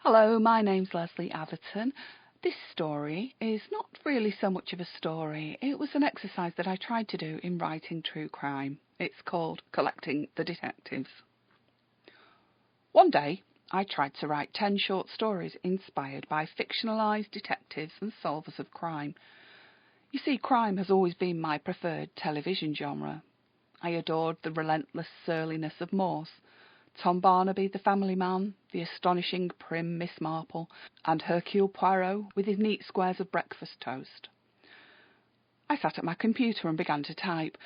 Hello, my name's Lesley Atherton. This story is not really so much of a story. It was an exercise that I tried to do in writing true crime. It's called Collecting the Detectives. One day, I tried to write 10 short stories inspired by fictionalised detectives and solvers of crime. You see, crime has always been my preferred television genre. I adored the relentless surliness of Morse, Tom Barnaby, the family man, the astonishing prim Miss Marple, and Hercule Poirot with his neat squares of breakfast toast. I sat at my computer and began to type,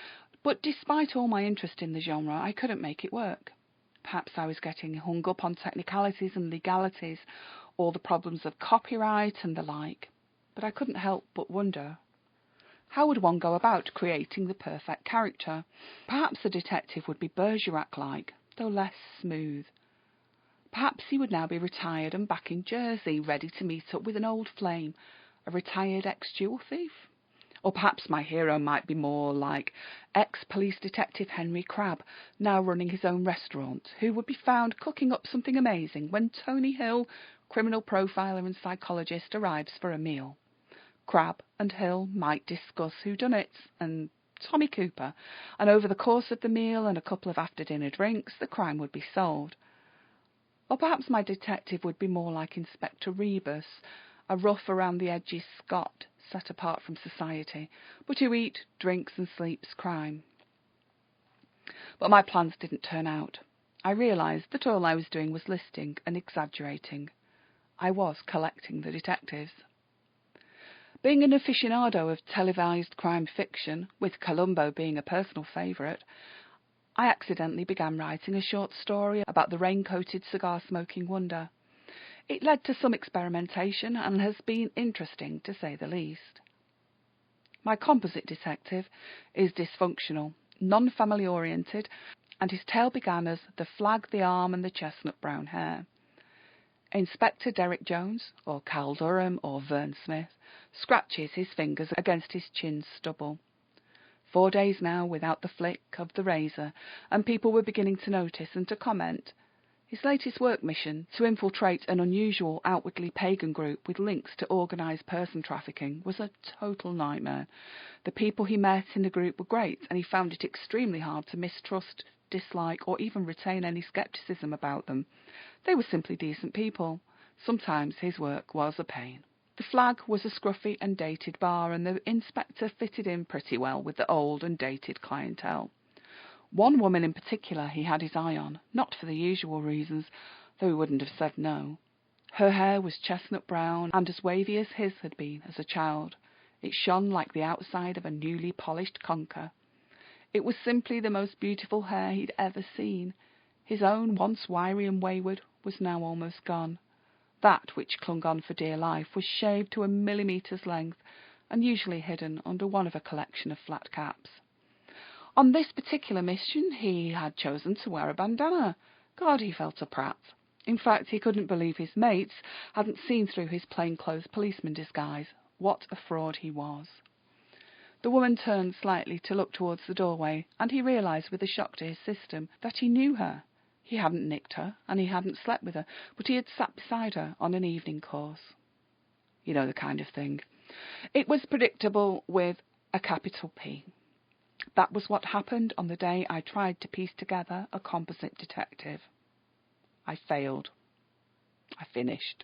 but despite all my interest in the genre, I couldn't make it work. Perhaps I was getting hung up on technicalities and legalities, or the problems of copyright and the like, but I couldn't help but wonder, how would one go about creating the perfect character? Perhaps the detective would be Bergerac-like, though less smooth. Perhaps he would now be retired and back in Jersey, ready to meet up with an old flame, a retired ex-jewel thief. Or perhaps my hero might be more like ex-police detective Henry Crabb, now running his own restaurant, who would be found cooking up something amazing when Tony Hill, criminal profiler and psychologist, arrives for a meal. Crabb and Hill might discuss whodunits and Tommy Cooper, and over the course of the meal and a couple of after-dinner drinks, the crime would be solved. Or perhaps my detective would be more like Inspector Rebus, a rough-around-the-edges Scot set apart from society, but who eats, drinks and sleeps crime. But my plans didn't turn out. I realised that all I was doing was listing and exaggerating. I was collecting the detectives. Being an aficionado of televised crime fiction, with Columbo being a personal favourite, I accidentally began writing a short story about the rain-coated cigar-smoking wonder. It led to some experimentation and has been interesting, to say the least. My composite detective is dysfunctional, non-family oriented, and his tale began as the flag, the arm and the chestnut brown hair. Inspector Derek Jones, or Cal Durham, or Vern Smith, scratches his fingers against his chin stubble. 4 days now without the flick of the razor, and people were beginning to notice and to comment. His latest work mission, to infiltrate an unusual, outwardly pagan group with links to organised person trafficking, was a total nightmare. The people he met in the group were great, and he found it extremely hard to mistrust, dislike, or even retain any scepticism about them. They were simply decent people. Sometimes his work was a pain. The flag was a scruffy and dated bar, and the inspector fitted in pretty well with the old and dated clientele. One woman in particular he had his eye on, not for the usual reasons, though he wouldn't have said no. Her hair was chestnut brown, and as wavy as his had been as a child. It shone like the outside of a newly polished conker. It was simply the most beautiful hair he'd ever seen. His own, once wiry and wayward, was now almost gone. That which clung on for dear life was shaved to a millimeter's length, and usually hidden under one of a collection of flat caps. On this particular mission he had chosen to wear a bandana. God, he felt a prat. In fact, he couldn't believe his mates hadn't seen through his plainclothes policeman disguise. What a fraud he was. The woman turned slightly to look towards the doorway, and he realised with a shock to his system that he knew her. He hadn't nicked her, and he hadn't slept with her, but he had sat beside her on an evening course. You know the kind of thing. It was predictable with a capital P. That was what happened on the day I tried to piece together a composite detective. I failed. I finished.